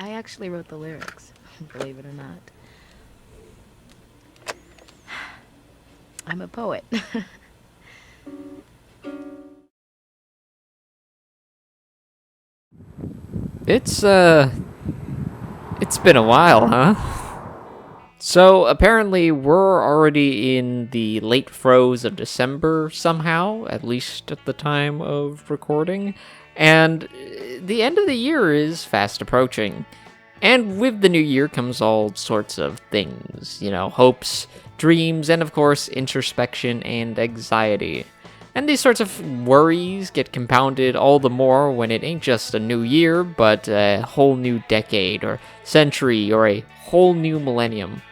I actually wrote the lyrics, believe it or not. I'm a poet. It's it's been a while, huh? So apparently we're already in the late throes of December somehow, at least at the time of recording, and the end of the year is fast approaching. And with the new year comes all sorts of things, hopes, dreams, and of course introspection and anxiety. And these sorts of worries get compounded all the more when it ain't just a new year, but a whole new decade, or century, or a whole new millennium.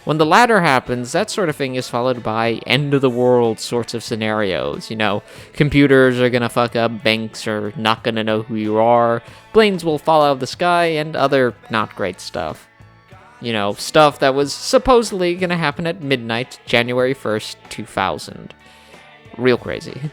When the latter happens, that sort of thing is followed by end of the world sorts of scenarios. Computers are gonna fuck up, banks are not gonna know who you are, planes will fall out of the sky, and other not great stuff. Stuff that was supposedly gonna happen at midnight, January 1st, 2000. Real crazy.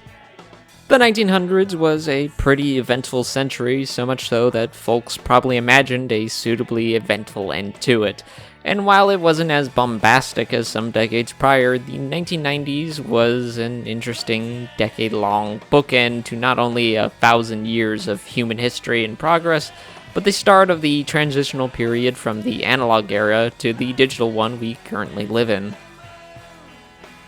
The 1900s was a pretty eventful century, so much so that folks probably imagined a suitably eventful end to it. And while it wasn't as bombastic as some decades prior, the 1990s was an interesting decade-long bookend to not only 1,000 years of human history and progress, but the start of the transitional period from the analog era to the digital one we currently live in.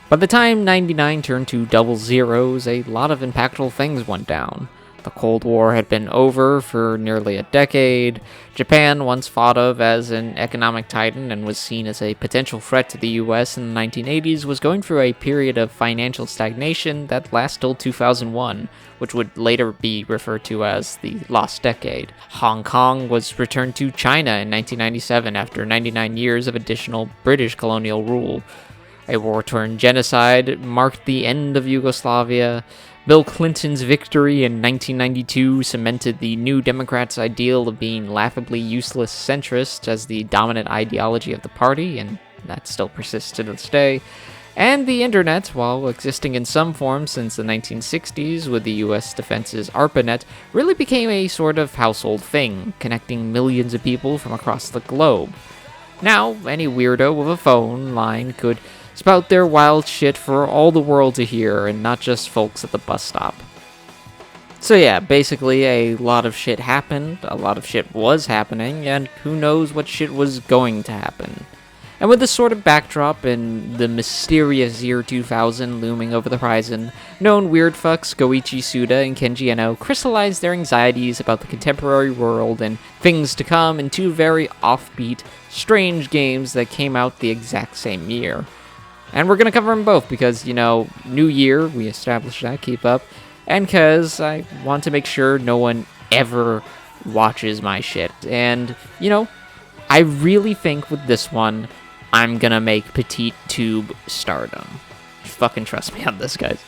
By the time 99 turned to double zeros, a lot of impactful things went down. The Cold War had been over for nearly a decade. Japan, once thought of as an economic titan and was seen as a potential threat to the US in the 1980s, was going through a period of financial stagnation that lasted till 2001, which would later be referred to as the Lost Decade. Hong Kong was returned to China in 1997 after 99 years of additional British colonial rule. A war-torn genocide marked the end of Yugoslavia. Bill Clinton's victory in 1992 cemented the New Democrats' ideal of being laughably useless centrists as the dominant ideology of the party, and that still persists to this day. And the internet, while existing in some form since the 1960s with the US Defense's ARPANET, really became a sort of household thing, connecting millions of people from across the globe. Now, any weirdo with a phone line could spout their wild shit for all the world to hear, and not just folks at the bus stop. So yeah, basically a lot of shit happened, a lot of shit was happening, and who knows what shit was going to happen. And with this sort of backdrop and the mysterious year 2000 looming over the horizon, known weird fucks Goichi Suda and Kenji Eno crystallized their anxieties about the contemporary world and things to come in two very offbeat, strange games that came out the exact same year. And we're going to cover them both because, new year, we established that, keep up, and because I want to make sure no one ever watches my shit. And, I really think with this one, I'm going to make Petite Tube stardom. Fucking trust me on this, guys.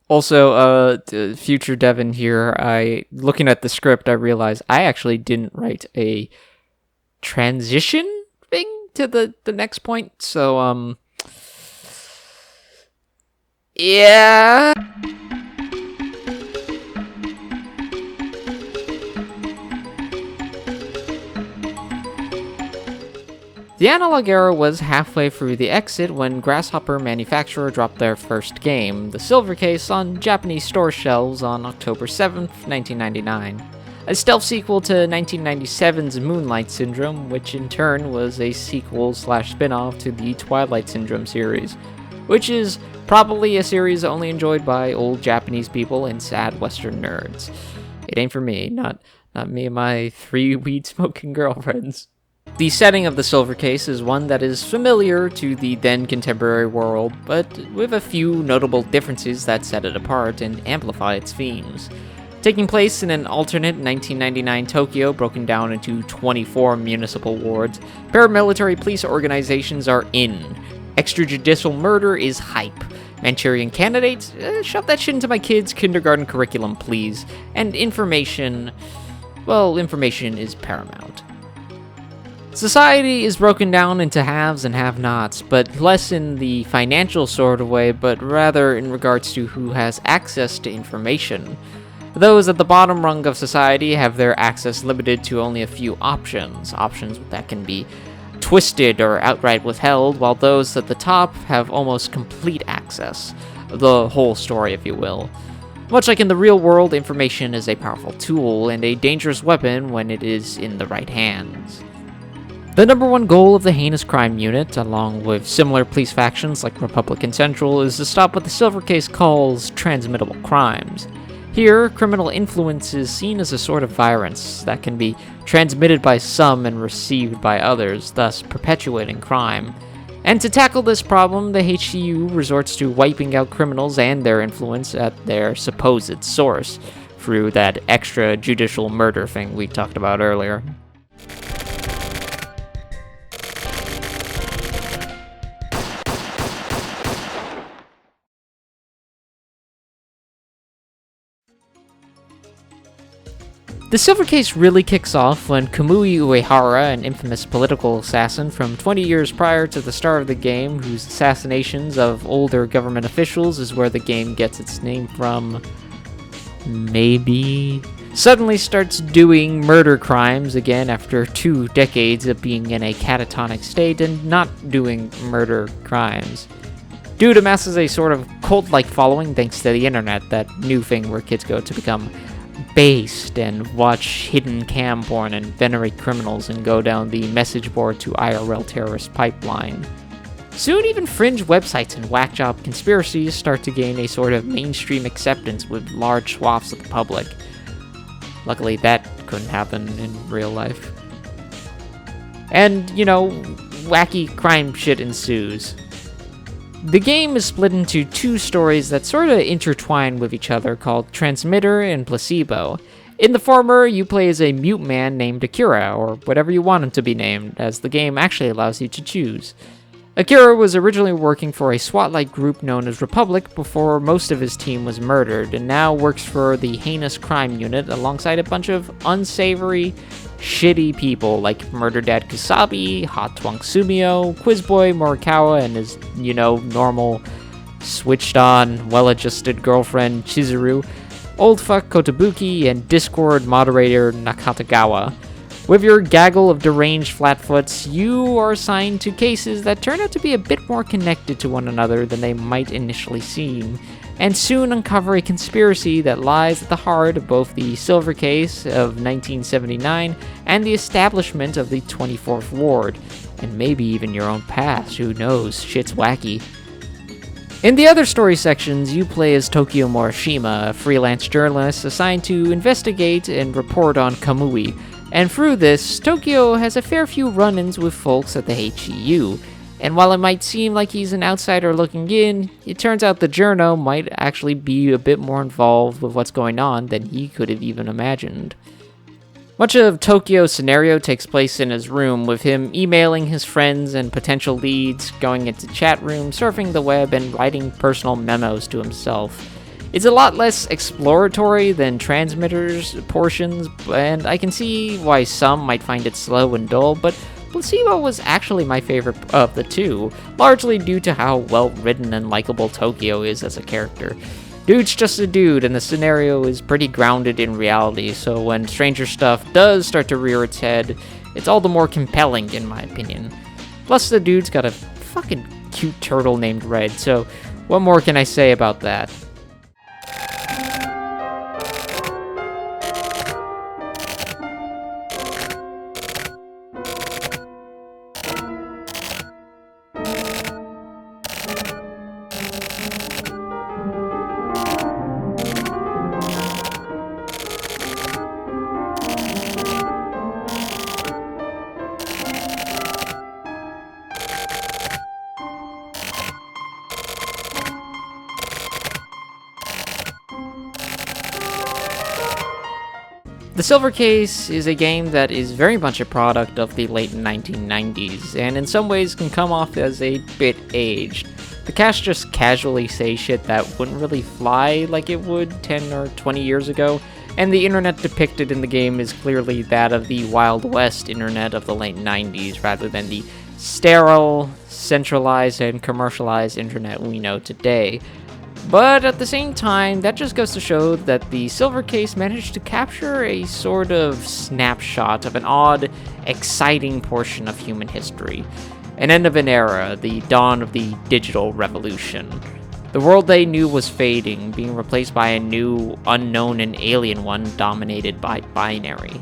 Also, future Devin here, looking at the script, I realized I actually didn't write a transition thing to the next point, so yeah. The analog era was halfway through the exit when Grasshopper Manufacturer dropped their first game, The Silver Case, on Japanese store shelves on October 7th, 1999. A stealth sequel to 1997's Moonlight Syndrome, which in turn was a sequel/spin-off to the Twilight Syndrome series, which is probably a series only enjoyed by old Japanese people and sad Western nerds. It ain't for me, not me and my 3 weed-smoking girlfriends. The setting of the Silver Case is one that is familiar to the then contemporary world, but with a few notable differences that set it apart and amplify its themes. Taking place in an alternate 1999 Tokyo broken down into 24 municipal wards, paramilitary police organizations are in. Extrajudicial murder is hype. Manchurian candidates? Shove that shit into my kids' kindergarten curriculum, please. And information is paramount. Society is broken down into haves and have-nots, but less in the financial sort of way, but rather in regards to who has access to information. Those at the bottom rung of society have their access limited to only a few options that can be twisted or outright withheld, while those at the top have almost complete access. The whole story, if you will. Much like in the real world, information is a powerful tool and a dangerous weapon when it is in the right hands. The number one goal of the Heinous Crime Unit, along with similar police factions like Republican Central, is to stop what the Silver Case calls transmittable crimes. Here, criminal influence is seen as a sort of virus that can be transmitted by some and received by others, thus perpetuating crime. And to tackle this problem, the HCU resorts to wiping out criminals and their influence at their supposed source, through that extrajudicial murder thing we talked about earlier. The Silver Case really kicks off when Kamui Uehara, an infamous political assassin from 20 years prior to the start of the game, whose assassinations of older government officials is where the game gets its name from, maybe, suddenly starts doing murder crimes again after 2 decades of being in a catatonic state and not doing murder crimes. Dude amasses a sort of cult-like following thanks to the internet, that new thing where kids go to become based and watch hidden cam porn and venerate criminals and go down the message board to IRL terrorist pipeline. Soon even fringe websites and whack job conspiracies start to gain a sort of mainstream acceptance with large swaths of the public. Luckily that couldn't happen in real life. And, wacky crime shit ensues. The game is split into 2 stories that sort of intertwine with each other called Transmitter and Placebo. In the former, you play as a mute man named Akira, or whatever you want him to be named, as the game actually allows you to choose. Akira was originally working for a SWAT-like group known as Republic before most of his team was murdered, and now works for the Heinous Crime Unit alongside a bunch of unsavory, shitty people like Murder Dad Kusabi, Hot Twunk Sumio, Quizboy Morikawa, and his, normal, switched-on, well-adjusted girlfriend Chizuru, Old Fuck Kotobuki, and Discord moderator Nakatagawa. With your gaggle of deranged flatfoots, you are assigned to cases that turn out to be a bit more connected to one another than they might initially seem, and soon uncover a conspiracy that lies at the heart of both the Silver Case of 1979 and the establishment of the 24th Ward, and maybe even your own past, who knows, shit's wacky. In the other story sections, you play as Tokyo Morishima, a freelance journalist assigned to investigate and report on Kamui, and through this, Tokyo has a fair few run-ins with folks at the HEU, and while it might seem like he's an outsider looking in, it turns out the journo might actually be a bit more involved with what's going on than he could have even imagined. Much of Tokyo's scenario takes place in his room, with him emailing his friends and potential leads, going into chat rooms, surfing the web, and writing personal memos to himself. It's a lot less exploratory than Transmitter's portions, and I can see why some might find it slow and dull, but Placebo was actually my favorite of the 2, largely due to how well-written and likable Tokyo is as a character. Dude's just a dude, and the scenario is pretty grounded in reality, so when stranger stuff does start to rear its head, it's all the more compelling in my opinion. Plus the dude's got a fucking cute turtle named Red, so what more can I say about that? The Silver Case is a game that is very much a product of the late 1990s, and in some ways can come off as a bit aged. The cast just casually say shit that wouldn't really fly like it would 10 or 20 years ago, and the internet depicted in the game is clearly that of the Wild West internet of the late 90s, rather than the sterile, centralized, and commercialized internet we know today. But at the same time, that just goes to show that the Silver Case managed to capture a sort of snapshot of an odd, exciting portion of human history. An end of an era, the dawn of the digital revolution. The world they knew was fading, being replaced by a new, unknown, and alien one dominated by binary.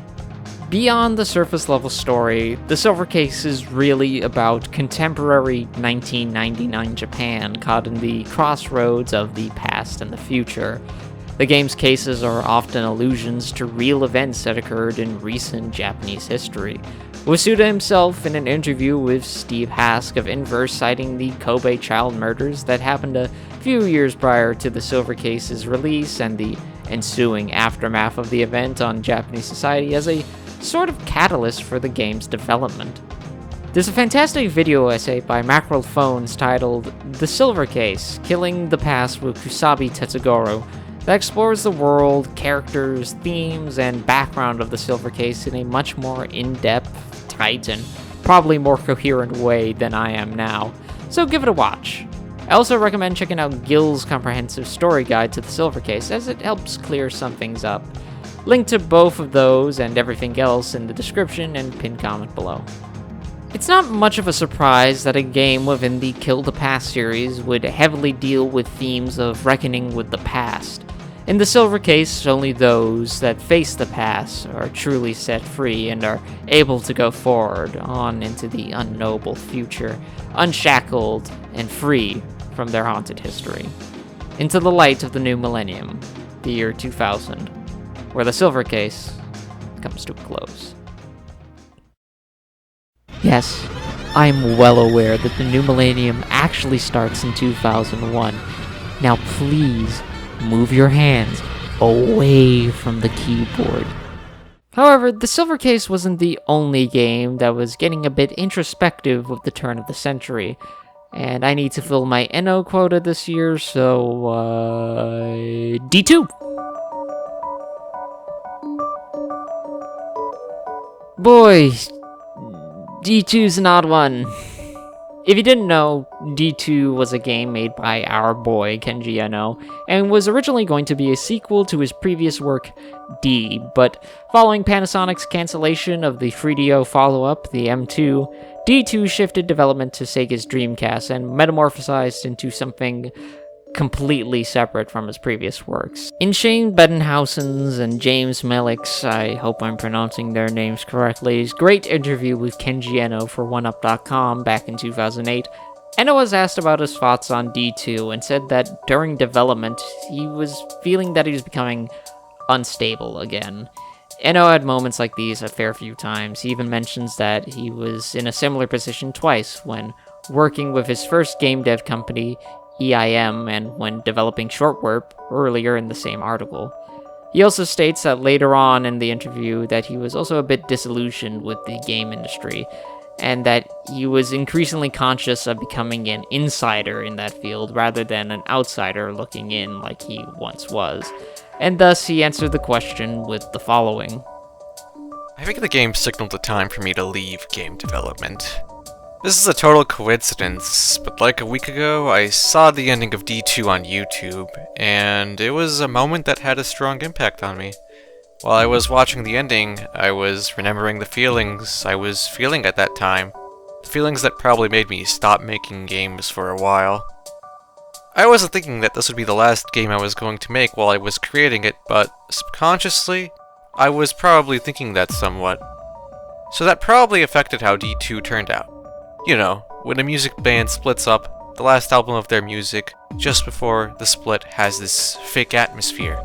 Beyond the surface level story, the Silver Case is really about contemporary 1999 Japan caught in the crossroads of the past and the future. The game's cases are often allusions to real events that occurred in recent Japanese history. Wasuda himself, in an interview with Steve Hask of Inverse, citing the Kobe child murders that happened a few years prior to the Silver Case's release and the ensuing aftermath of the event on Japanese society as a sort of catalyst for the game's development. There's a fantastic video essay by Mackerel Phones titled The Silver Case, Killing the Past with Kusabi Tetsugoro that explores the world, characters, themes, and background of the Silver Case in a much more in-depth, tight, and probably more coherent way than I am now, so give it a watch. I also recommend checking out Gil's comprehensive story guide to the Silver Case, as it helps clear some things up. Link to both of those and everything else in the description and pinned comment below. It's not much of a surprise that a game within the Kill the Past series would heavily deal with themes of reckoning with the past. In the Silver Case, only those that face the past are truly set free and are able to go forward on into the unknowable future, unshackled and free from their haunted history. Into the light of the new millennium, the year 2000. Where the Silver Case comes to a close. Yes, I'm well aware that the new millennium actually starts in 2001. Now please, move your hands away from the keyboard. However, the Silver Case wasn't the only game that was getting a bit introspective with the turn of the century. And I need to fill my NO quota this year, so, D2! Boy, D2's an odd one. If you didn't know, D2 was a game made by our boy, Kenji Eno, and was originally going to be a sequel to his previous work, D, but following Panasonic's cancellation of the 3DO follow-up, the M2, D2 shifted development to Sega's Dreamcast and metamorphosized into something completely separate from his previous works. In Shane Bedenhausen's and James Melick's, I hope I'm pronouncing their names correctly, great interview with Kenji Eno for OneUp.com back in 2008, Eno was asked about his thoughts on D2 and said that during development, he was feeling that he was becoming unstable again. Eno had moments like these a fair few times. He even mentions that he was in a similar position twice when working with his first game dev company, EIM, and when developing Short Warp earlier in the same article. He also states that later on in the interview that he was also a bit disillusioned with the game industry, and that he was increasingly conscious of becoming an insider in that field rather than an outsider looking in like he once was. And thus he answered the question with the following. I think the game signaled the time for me to leave game development. This is a total coincidence, but like a week ago, I saw the ending of D2 on YouTube, and it was a moment that had a strong impact on me. While I was watching the ending, I was remembering the feelings I was feeling at that time. Feelings that probably made me stop making games for a while. I wasn't thinking that this would be the last game I was going to make while I was creating it, but subconsciously, I was probably thinking that somewhat. So that probably affected how D2 turned out. You know, when a music band splits up, the last album of their music, just before the split, has this fake atmosphere.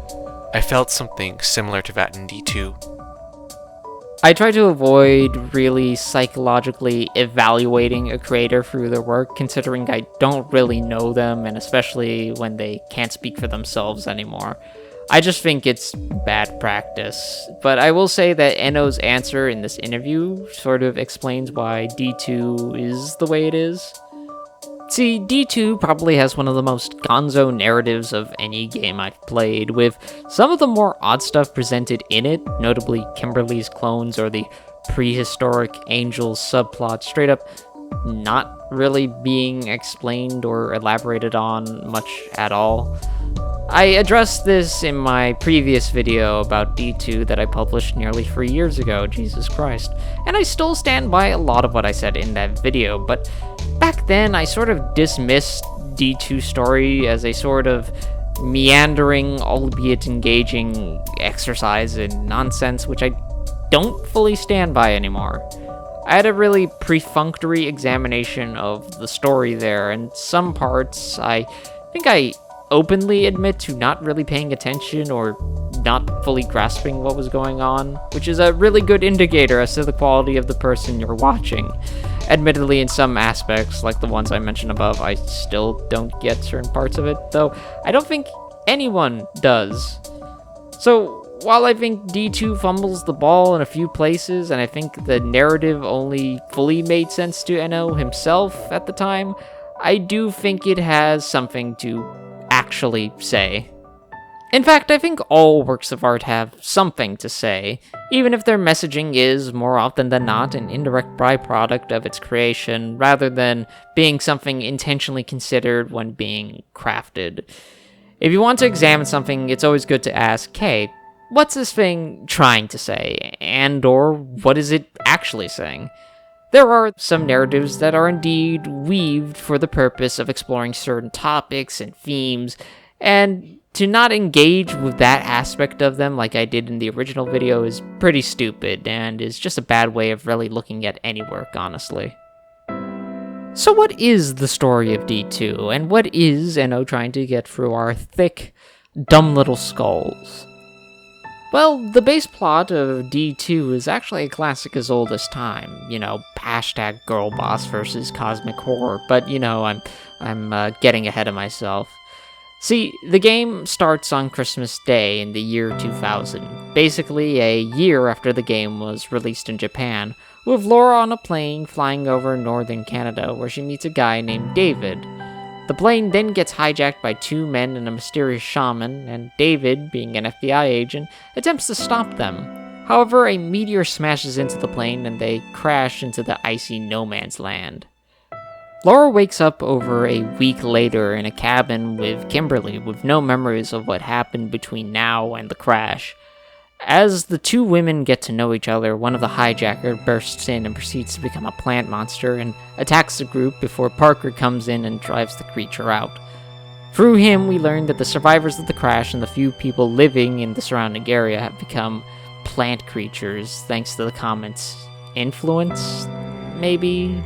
I felt something similar to that in D2. I try to avoid really psychologically evaluating a creator through their work, considering I don't really know them, and especially when they can't speak for themselves anymore. I just think it's bad practice. But I will say that Eno's answer in this interview sort of explains why D2 is the way it is. See, D2 probably has one of the most gonzo narratives of any game I've played, with some of the more odd stuff presented in it, notably Kimberly's clones or the prehistoric angels subplot straight up not really being explained or elaborated on much at all. I addressed this in my previous video about D2 that I published nearly 3 years ago, Jesus Christ, and I still stand by a lot of what I said in that video, but back then I sort of dismissed D2 story as a sort of meandering, albeit engaging exercise in nonsense, which I don't fully stand by anymore. I had a really perfunctory examination of the story there, and some parts I think I openly admit to not really paying attention or not fully grasping what was going on, which is a really good indicator as to the quality of the person you're watching. Admittedly, in some aspects, like the ones I mentioned above, I still don't get certain parts of it, though I don't think anyone does. So, while I think D2 fumbles the ball in a few places, and I think the narrative only fully made sense to Enno himself at the time, I do think it has something to actually say. In fact, I think all works of art have something to say, even if their messaging is, more often than not, an indirect byproduct of its creation, rather than being something intentionally considered when being crafted. If you want to examine something, it's always good to ask, hey, what's this thing trying to say, and/or what is it actually saying? There are some narratives that are indeed weaved for the purpose of exploring certain topics and themes, and to not engage with that aspect of them like I did in the original video is pretty stupid, and is just a bad way of really looking at any work, honestly. So what is the story of D2, and what is Enno trying to get through our thick, dumb little skulls? Well, the base plot of D2 is actually a classic as old as time. You know, hashtag girl boss versus cosmic horror, but you know, I'm getting ahead of myself. See, the game starts on Christmas Day in the year 2000, basically a year after the game was released in Japan, with Laura on a plane flying over northern Canada where she meets a guy named David. The plane then gets hijacked by two men and a mysterious shaman, and David, being an FBI agent, attempts to stop them. However, a meteor smashes into the plane and they crash into the icy no man's land. Laura wakes up over a week later in a cabin with Kimberly with no memories of what happened between now and the crash. As the two women get to know each other, one of the hijackers bursts in and proceeds to become a plant monster and attacks the group before Parker comes in and drives the creature out. Through him, we learn that the survivors of the crash and the few people living in the surrounding area have become plant creatures thanks to the comet's influence, maybe?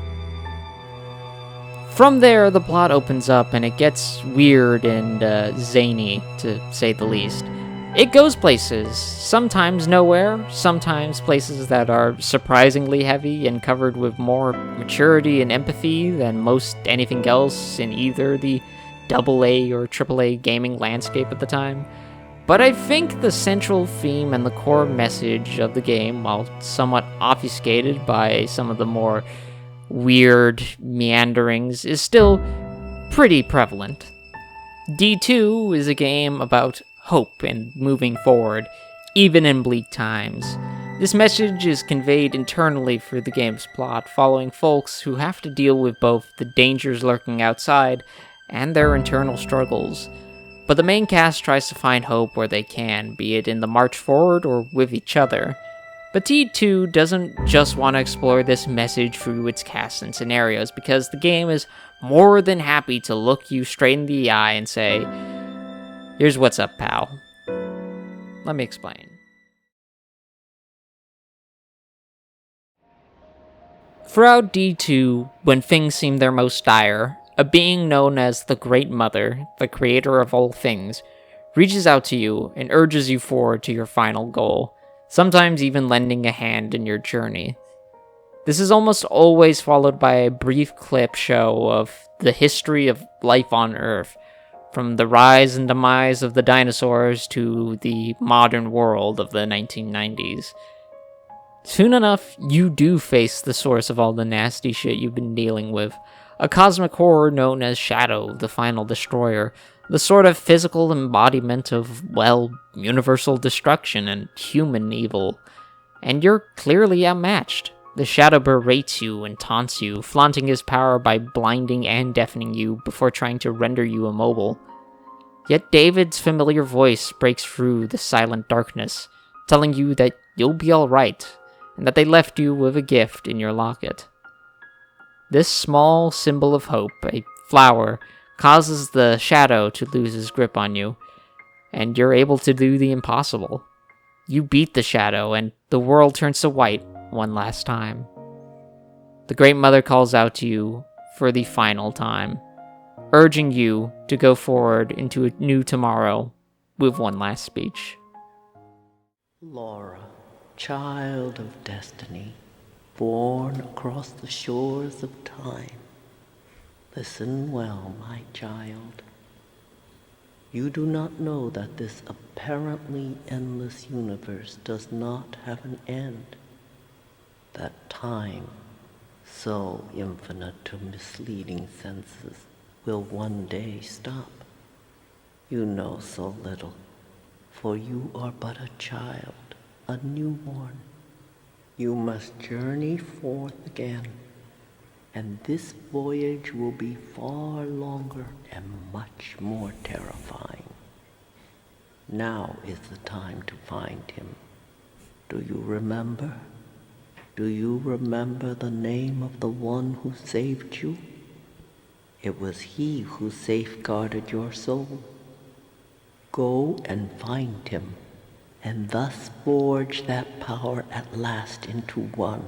From there, the plot opens up and it gets weird and zany, to say the least. It goes places, sometimes nowhere, sometimes places that are surprisingly heavy and covered with more maturity and empathy than most anything else in either the AA or AAA gaming landscape at the time. But I think the central theme and the core message of the game, while somewhat obfuscated by some of the more weird meanderings, is still pretty prevalent. D2 is a game about hope and moving forward, even in bleak times. This message is conveyed internally through the game's plot, following folks who have to deal with both the dangers lurking outside and their internal struggles. But the main cast tries to find hope where they can, be it in the march forward or with each other. But D2 doesn't just want to explore this message through its cast and scenarios, because the game is more than happy to look you straight in the eye and say, here's what's up, pal. Let me explain. Throughout D2, when things seem their most dire, a being known as the Great Mother, the creator of all things, reaches out to you and urges you forward to your final goal, sometimes even lending a hand in your journey. This is almost always followed by a brief clip show of the history of life on Earth, from the rise and demise of the dinosaurs to the modern world of the 1990s. Soon enough, you do face the source of all the nasty shit you've been dealing with, a cosmic horror known as Shadow, the Final Destroyer, the sort of physical embodiment of, well, universal destruction and human evil. And you're clearly outmatched. The Shadow berates you and taunts you, flaunting his power by blinding and deafening you before trying to render you immobile. Yet David's familiar voice breaks through the silent darkness, telling you that you'll be alright, and that they left you with a gift in your locket. This small symbol of hope, a flower, causes the Shadow to lose his grip on you, and you're able to do the impossible. You beat the Shadow, and the world turns to white one last time. The Great Mother calls out to you for the final time, urging you to go forward into a new tomorrow with one last speech. Laura, child of destiny, born across the shores of time. Listen well, my child. You do not know that this apparently endless universe does not have an end. That time, so infinite to misleading senses, will one day stop. You know so little, for you are but a child, a newborn. You must journey forth again, and this voyage will be far longer and much more terrifying. Now is the time to find him. Do you remember? Do you remember the name of the one who saved you? It was he who safeguarded your soul. Go and find him, and thus forge that power at last into one.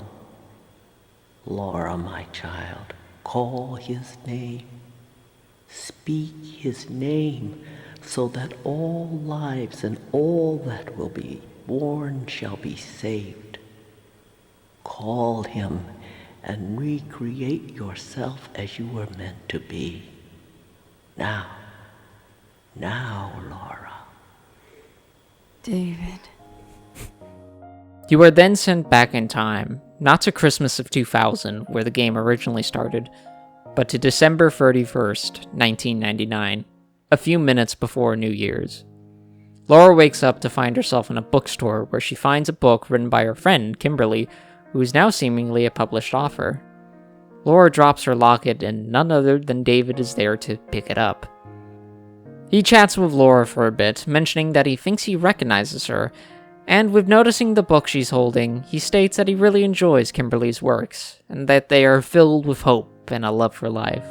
Laura, my child, call his name. Speak his name, so that all lives and all that will be born shall be saved. Call him and recreate yourself as you were meant to be. Now, Laura. David. You are then sent back in time, not to Christmas of 2000, where the game originally started, but to December 31st, 1999, a few minutes before New Year's. Laura wakes up to find herself in a bookstore where she finds a book written by her friend, Kimberly, who is now seemingly a published author. Laura drops her locket, and none other than David is there to pick it up. He chats with Laura for a bit, mentioning that he thinks he recognizes her, and with noticing the book she's holding, he states that he really enjoys Kimberly's works, and that they are filled with hope and a love for life.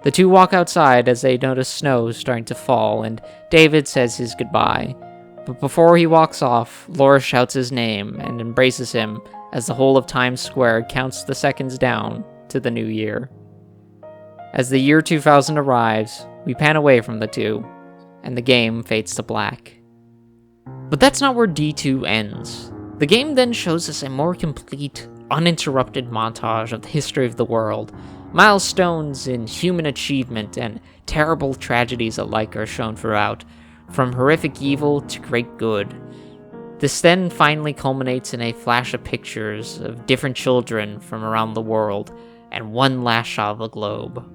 The two walk outside as they notice snow starting to fall, and David says his goodbye. But before he walks off, Laura shouts his name and embraces him as the whole of Times Square counts the seconds down to the new year. As the year 2000 arrives, we pan away from the two, and the game fades to black. But that's not where D2 ends. The game then shows us a more complete, uninterrupted montage of the history of the world. Milestones in human achievement and terrible tragedies alike are shown throughout, from horrific evil to great good. This then finally culminates in a flash of pictures of different children from around the world, and one last shot of the globe.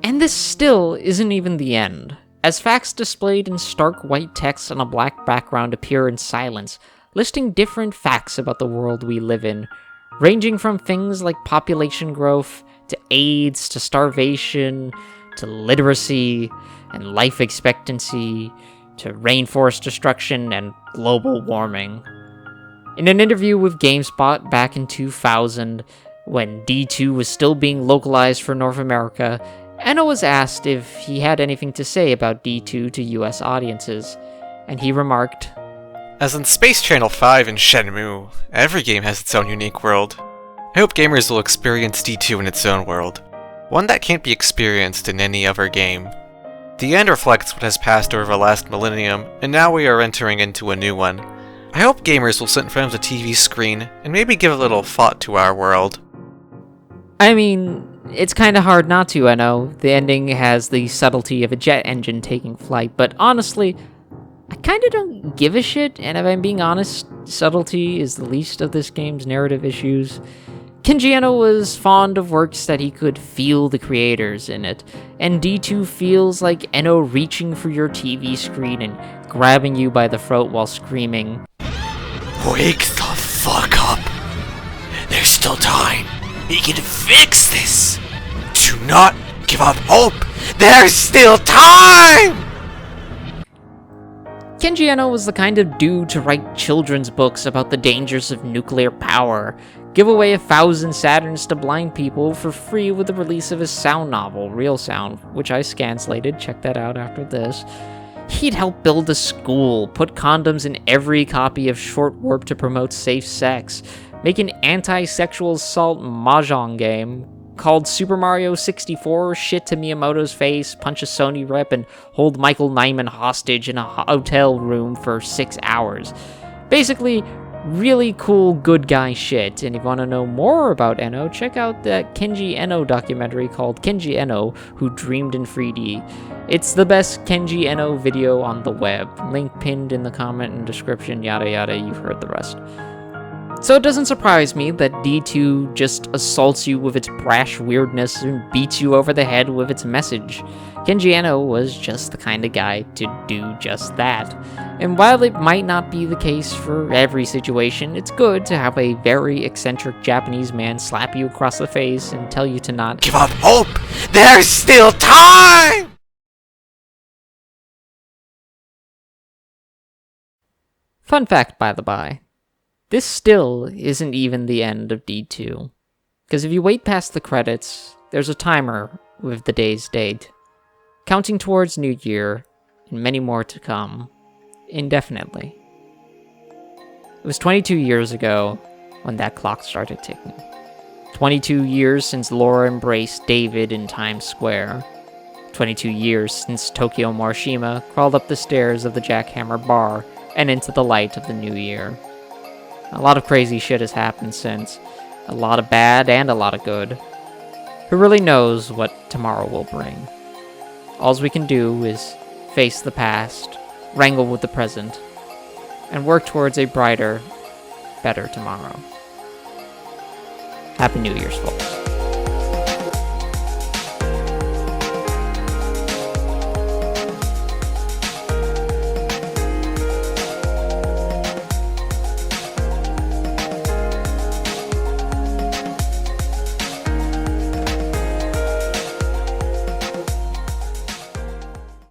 And this still isn't even the end, as facts displayed in stark white text on a black background appear in silence, listing different facts about the world we live in, ranging from things like population growth, to AIDS, to starvation, to literacy, and life expectancy, to rainforest destruction and global warming. In an interview with GameSpot back in 2000, when D2 was still being localized for North America, Eno was asked if he had anything to say about D2 to US audiences, and he remarked, As in Space Channel 5 and Shenmue, every game has its own unique world. I hope gamers will experience D2 in its own world, one that can't be experienced in any other game. The end reflects what has passed over the last millennium, and now we are entering into a new one. I hope gamers will sit in front of the TV screen and maybe give a little thought to our world. I mean, it's kinda hard not to, I know. The ending has the subtlety of a jet engine taking flight, but honestly, I kinda don't give a shit, and if I'm being honest, subtlety is the least of this game's narrative issues. Kenji Eno was fond of works that he could feel the creators in it, and D2 feels like Eno reaching for your TV screen and grabbing you by the throat while screaming, Wake the fuck up! There's still time! We can fix this! Do not give up hope! There's still time! Kenji Eno was the kind of dude to write children's books about the dangers of nuclear power, give away 1,000 Saturns to blind people for free with the release of his sound novel, Real Sound, which I scan-slated, check that out after this. He'd help build a school, put condoms in every copy of Short Warp to promote safe sex, make an anti-sexual assault mahjong game called Super Mario 64, shit to Miyamoto's face, punch a Sony rep, and hold Michael Nyman hostage in a hotel room for 6 hours. Basically, really cool good guy shit, and if you want to know more about Eno, check out that Kenji Eno documentary called Kenji Eno, Who Dreamed in 3D. It's the best Kenji Eno video on the web. Link pinned in the comment and description, yada yada, you've heard the rest. So it doesn't surprise me that D2 just assaults you with its brash weirdness and beats you over the head with its message. Kenji Eno was just the kind of guy to do just that. And while it might not be the case for every situation, it's good to have a very eccentric Japanese man slap you across the face and tell you to not Give up hope! There's still time! Fun fact, by the by. This still isn't even the end of D2. Because if you wait past the credits, there's a timer with the day's date, counting towards New Year, and many more to come, indefinitely. It was 22 years ago when that clock started ticking. 22 years since Laura embraced David in Times Square. 22 years since Tokyo Morishima crawled up the stairs of the Jackhammer Bar and into the light of the new year. A lot of crazy shit has happened since. A lot of bad and a lot of good. Who really knows what tomorrow will bring? All we can do is face the past, wrangle with the present, and work towards a brighter, better tomorrow. Happy New Year's, folks.